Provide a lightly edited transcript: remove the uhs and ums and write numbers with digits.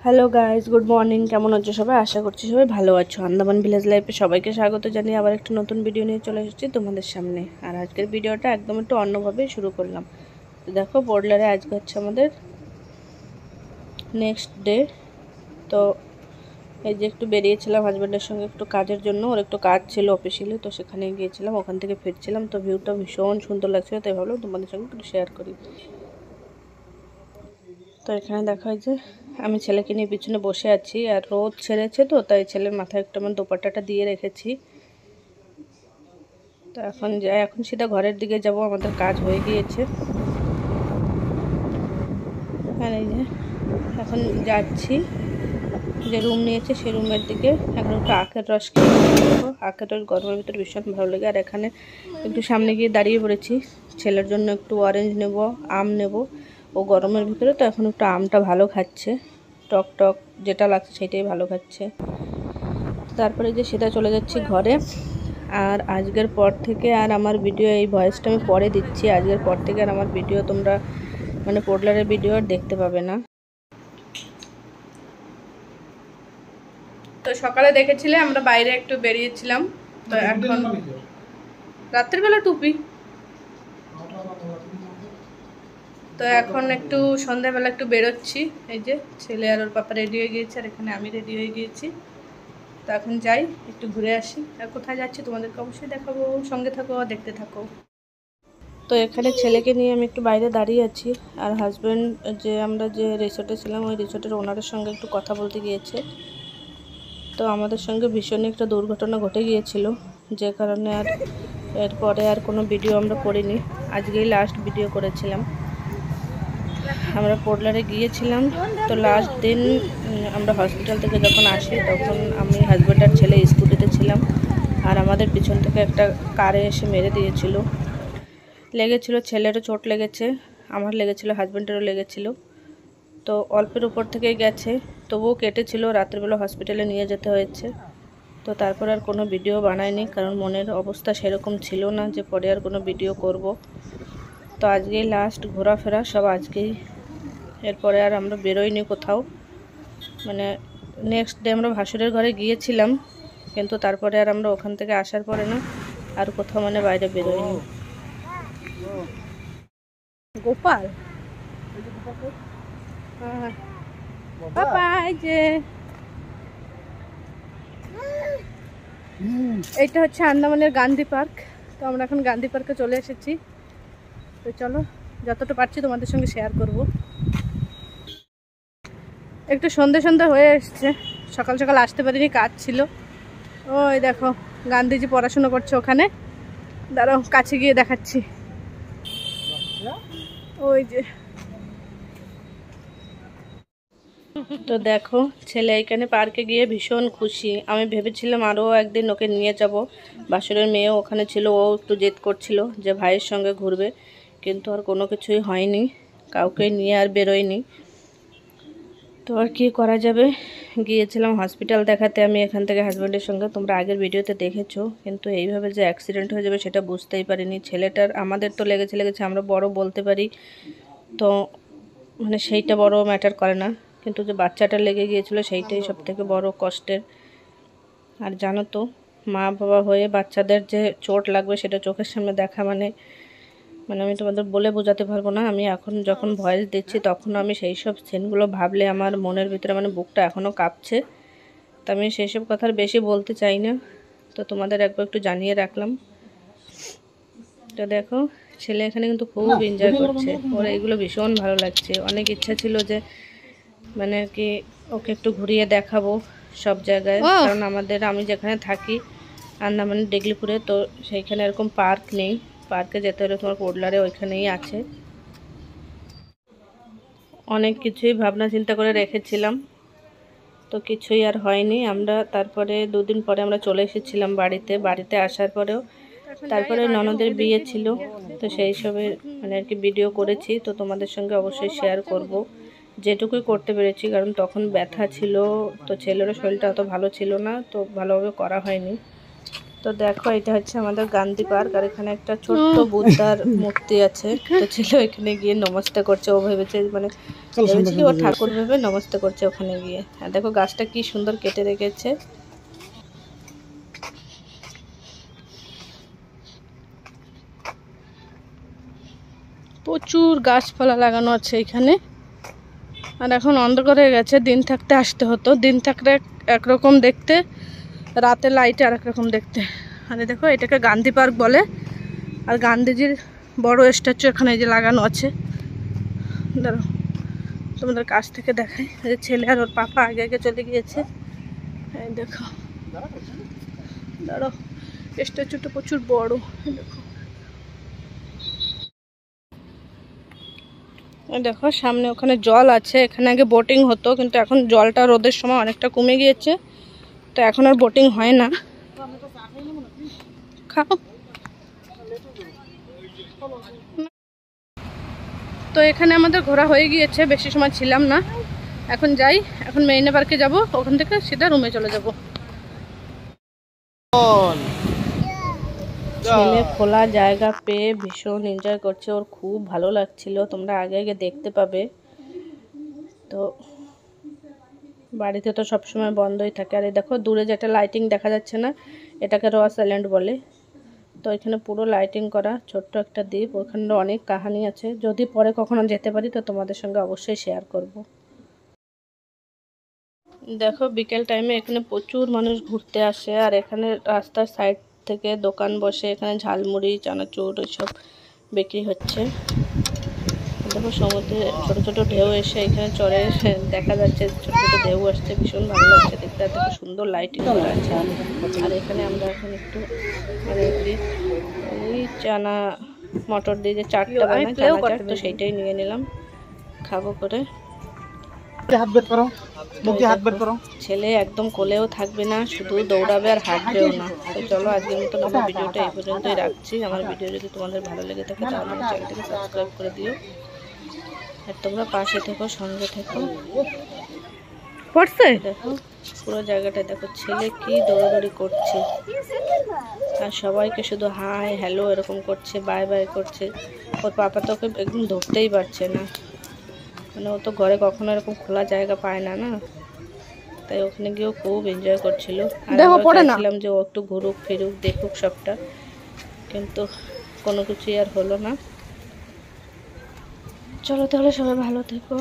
Hello guys, good morning. কেমন আছো সবাই? আশা করছি সবাই ভালো আছো। আন্দামান ভিলেজ লাইফে সবাইকে স্বাগত জানিয়ে আবার একটা নতুন ভিডিও নিয়ে চলে এসেছি তোমাদের সামনে। আর আজকের ভিডিওটা একদম একটু অন্যভাবে শুরু করলাম। তো দেখো, বোর্ডলারে আজকে হচ্ছে আমাদের নেক্সট ডে। তো এই যে একটু বেরিয়েছিলাম হাজব্যান্ডের সঙ্গে একটু কাজের জন্য, ওর একটু কাজ ছিল অফিসিয়ালি, তো সেখানে গিয়েছিলাম। ওখান থেকে ফিরছিলাম, তো ভিউটা ভীষণ সুন্দর লাগছিল, তাই ভাবলাম তোমাদের সঙ্গে একটু শেয়ার করি। তো এখানে দেখা হয় যে আমি ছেলেকে নিয়ে পিছনে বসে আছি, আর রোদ ছেড়েছে, তো তাই ছেলের মাথায় একটু আমার দোপাট্টাটা দিয়ে রেখেছি। তো এখন সেটা ঘরের দিকে যাব, আমাদের কাজ হয়ে গিয়েছে। আর এই যে এখন যাচ্ছি, যে রুম নিয়েছে সেই রুমের দিকে। এখন একটু আখের রস খেয়ে, আখের রস গরমের ভিতরে ভীষণ ভালো লাগে। আর এখানে একটু সামনে গিয়ে দাঁড়িয়ে পড়েছি, ছেলের জন্য একটু অরেঞ্জ নেব, আম নেব। ও গরমের ভিতরে তো এখন একটু আমটা ভালো খাচ্ছে, টক টক যেটা লাগছে সেটাই ভালো খাচ্ছে। তারপরে যে সেটা চলে যাচ্ছি ঘরে। আর আজকের পর থেকে আর আমার ভিডিও, এই ভয়েসটা আমি পরে দিচ্ছি, আজকের পর থেকে আর আমার ভিডিও তোমরা মানে পোডলারের ভিডিও আর দেখতে পাবে না। তো সকালে দেখেছিলে আমরা বাইরে একটু বেরিয়েছিলাম, তো এখন রাত্রের বেলা টুপি। তো এখন একটু সন্ধ্যাবেলা একটু বেরোচ্ছি। এই যে ছেলে আর ওর পাপা রেডি হয়ে গিয়েছে, আর এখানে আমি রেডি হয়ে গিয়েছি। তো এখন যাই একটু ঘুরে আসি। আর কোথায় যাচ্ছি তোমাদেরকে অবশ্যই দেখাবো, সঙ্গে থাকো, দেখতে থাকো। তো এখানে ছেলেকে নিয়ে আমি একটু বাইরে দাঁড়িয়ে আছি, আর হাজব্যান্ড যে আমরা যে রিসোর্টে ছিলাম ওই রিসোর্টের ওনারের সঙ্গে একটু কথা বলতে গিয়েছে। তো আমাদের সঙ্গে ভীষণ একটা দুর্ঘটনা ঘটে গিয়েছিল, যে কারণে আর এরপরে আর কোনো ভিডিও আমরা করিনি। আজকেই লাস্ট ভিডিও করেছিলাম। আমরা পোডলারে গিয়েছিলাম, তো লাস্ট দিন আমরা হসপিটাল থেকে যখন আসি তখন আমি হাজব্যান্ড আর ছেলে স্কুটিতে ছিলাম, আর আমাদের পিছন থেকে একটা কারে এসে মেরে দিয়েছিল। লেগেছিল, ছেলেরও চোট লেগেছে, আমার লেগেছিল, হাজব্যান্ডেরও লেগেছিল। তো অল্পের উপর থেকেই গেছে, তবুও কেটেছিল, রাত্রেবেলা হসপিটালে নিয়ে যেতে হয়েছে। তো তারপর আর কোনো ভিডিও বানাইনি, কারণ মনের অবস্থা সেরকম ছিল না যে পরে আর কোনো ভিডিও করব। তো আজকেই লাস্ট ঘোরাফেরা সব আজকেই, এরপরে আর আমরা বেরোইনি কোথাও। মানে নেক্সট ডে আমরা ভাসুরের ঘরে গিয়েছিলাম, কিন্তু তারপরে আর আমরা ওখান থেকে আসার পরে না আর কোথাও মানে বাইরে বেরোইনি। গোপাল বাবা, এই যে এইটা হচ্ছে আন্দামানের গান্ধী পার্ক। তো আমরা এখন গান্ধী পার্কে চলে এসেছি। তো চলো যতটা পারছি তোমাদের সঙ্গে শেয়ার করব। একটু সন্ধে সন্ধে হয়ে এসছে, সকাল সকাল আসতে পারিনি, কাজ ছিল। ওই দেখো গান্ধীজি পড়াশুনো করছে ওখানে, দাঁড়াও কাছে গিয়ে দেখাচ্ছি। ওই যে, তো দেখো ছেলে এখানে পার্কে গিয়ে ভীষণ খুশি। আমি ভেবেছিলাম আরও একদিন ওকে নিয়ে যাব, বাসুরের মেয়েও ওখানে ছিল, ও একটু জেদ করছিল যে ভাইয়ের সঙ্গে ঘুরবে, কিন্তু আর কোনো কিছুই হয়নি, কাউকে নিয়ে আর বেরোয়নি। তো আর কি করা যাবে, গিয়েছিলাম হসপিটাল দেখাতে আমি এখান থেকে হাজব্যান্ডের সঙ্গে, তোমরা আগের ভিডিওতে দেখেছো। কিন্তু এইভাবে যে অ্যাক্সিডেন্ট হয়ে যাবে সেটা বুঝতেই পারিনি। ছেলেটার, আমাদের তো লেগেছে, আমরা বড় বলতে পারি, তো মানে সেইটা বড় ম্যাটার করে না, কিন্তু যে বাচ্চাটা লেগে গিয়েছিল সেইটাই সব থেকে বড় কষ্টের। আর জানো তো, মা বাবা হয়ে বাচ্চাদের যে চোট লাগবে সেটা চোখের সামনে দেখা মানে মানে আমি তোমাদের বলে বোঝাতে পারবো না। আমি এখন যখন ভয়েস দিচ্ছি তখন আমি সেই সব সিনগুলো ভাবলে আমার মনের ভিতরে মানে বুকটা এখনও কাঁপছে। তো আমি সেই সব কথা বেশি বলতে চাই না, তো তোমাদের একবার একটু জানিয়ে রাখলাম। তো দেখো ছেলে এখানে কিন্তু খুব এনজয় করছে, ওর এইগুলো ভীষণ ভালো লাগছে। অনেক ইচ্ছা ছিল যে মানে আর কি ওকে একটু ঘুরিয়ে দেখাবো সব জায়গায়, কারণ আমি যেখানে থাকি আন্দামান ডিগলিপুরে, তো সেইখানে এরকম পার্ক নেই। পার্কে যেতে হলে তোমার পোডলারে ওইখানেই আছে। অনেক কিছুই ভাবনা চিন্তা করে রেখেছিলাম, তো কিছুই আর হয়নি। আমরা তারপরে দুদিন পরে আমরা চলে এসেছিলাম বাড়িতে আসার পরেও তারপরে ননদের বিয়ে ছিল, তো সেই সবের মানে আর কি ভিডিও করেছি, তো তোমাদের সঙ্গে অবশ্যই শেয়ার করব যেটুকুই করতে পেরেছি, কারণ তখন ব্যথা ছিল, তো ছেলেরও শরীরটা অত ভালো ছিল না, তো ভালোভাবে করা হয়নি। তো তো দেখো এটা হচ্ছে আমাদের গান্ধী পার্ক, আর এখানে একটা ছোট্ট বুদ্ধার মূর্তি আছে। তো ছেলে এখানে গিয়ে নমস্তে করছে, ও ভেবেছে মানে ভেবেছে কি ও ঠাকুর ভেবে নমস্তে করছে ওখানে গিয়ে। আর দেখো গাছটা কি সুন্দর কেটে রেখেছে। প্রচুর গাছপালা লাগানো আছে এখানে। আর এখন অন্ধকার হয়ে গেছে, দিন থাকতে আসতে হতো, দিন থাকতে একরকম দেখতে, রাতে লাইটে আর একরকম দেখতে। আর দেখো এটাকে গান্ধী পার্ক বলে। আর গান্ধীজির বড় স্ট্যাচু এখানে যে লাগানো আছে। ধরো তোমাদের কাছ থেকে দেখাই। ছেলে আর ওর পাপা আগে আগে চলে গিয়েছে। এই দেখো, ধরো স্ট্যাচুটা প্রচুর বড়। দেখো দেখো সামনে ওখানে জল আছে, এখানে আগে বোটিং হতো, কিন্তু এখন জলটা রোদের সময় অনেকটা কমে গিয়েছে, তো এখন আর বোটিং হয় না। খাও। তো এখানে আমাদের ঘোরা হয়ে গিয়েছে, বেশি সময় ছিলাম না। এখন যাই, এখন মেরিনা পার্কে যাব, ওখান থেকে সিধা রুমে চলে যাব। ছেলে খোলা জায়গা পেয়ে ভীষণ এনজয় করছে, ওর খুব ভালো লাগছিল, তোমরা আগে আগে দেখতে পাবে। তো বাড়িতে তো সবসময় বন্ধই থাকে। আর এই দেখো দূরে যেটা লাইটিং দেখা যাচ্ছে না, এটাকে রস আইল্যান্ড বলে। তো এখানে পুরো লাইটিং করা ছোট্ট একটা দ্বীপ, ওখানে অনেক কাহিনী আছে। যদি পরে কখনো যেতে পারি তো তোমাদের সঙ্গে অবশ্যই শেয়ার করব। দেখো বিকেল টাইমে এখানে প্রচুর মানুষ ঘুরতে আসে, আর এখানে রাস্তার সাইড থেকে দোকান বসে, এখানে ঝালমুড়ি চানাচুর এইসব বিক্রি হচ্ছে। দেখো সমুদ্রে ছোট ছোট ঢেউ এসে এখানে চড়ে দেখা যাচ্ছে, ছোট ছোট ঢেউ আসছে, ভীষণ ভালো লাগছে দেখতে। আর দেখো সুন্দর লাইটিং করা আছে। আর এখানে আমরা এখন একটু মানে এই চানা মটর দিয়ে যে চাটটা বানায় চানা চাট, তো সেইটাই নিয়ে নিলাম খাবো করে। ছেলে একদম কোলেও থাকবে না, শুধু দৌড়াবে আর হাঁটবেও না। তো চলো আজকের মতো আমার ভিডিওটা এই পর্যন্তই রাখছি। আমার ভিডিও যদি তোমাদের ভালো লেগে থাকে তাহলে আমার চ্যানেলটাকে সাবস্ক্রাইব করে দিও, আর তোমরা পাশে থেকো, সঙ্গে থেকো। পড়ছে দেখো পুরো জায়গাটা, দেখো ছেলে কি দৌড়াদৌড়ি করছে, আর সবাইকে শুধু হাই হ্যালো এরকম করছে, বাই বাই করছে। ওর পাপা তো ওকে একদম ধরতেই পারছে না, মানে ও তো ঘরে কখনো এরকম খোলা জায়গা পায় না, না তাই ওখানে গিয়েও খুব এনজয় করছিল। আর আমরা চাইছিলাম যে ও একটু ঘুরুক ফিরুক দেখুক সবটা, কিন্তু কোনো কিছুই আর হলো না। চলো তাহলে সবাই ভালো থেকো।